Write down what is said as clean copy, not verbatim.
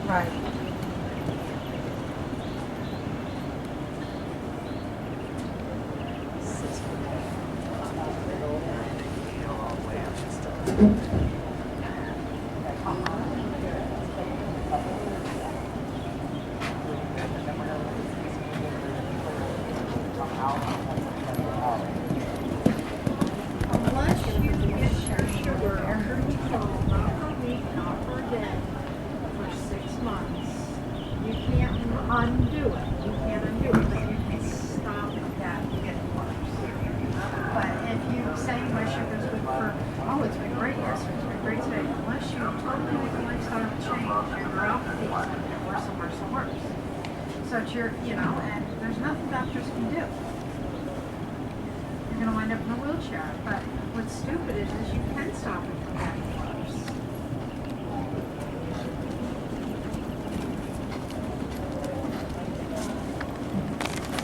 Right. Unless you get your sugar under control, not for a week, not for a day, for 6 months, you can't undo it. You can't undo it, but you can stop that getting worse. But if you say my sugar's good for, oh, it's been great yesterday, it's been great today, unless you totally make a lifestyle change, your neuropathy is going to get worse and worse and worse. So it's your, and there's nothing doctors can do. You're going to wind up in a wheelchair. But what's stupid is you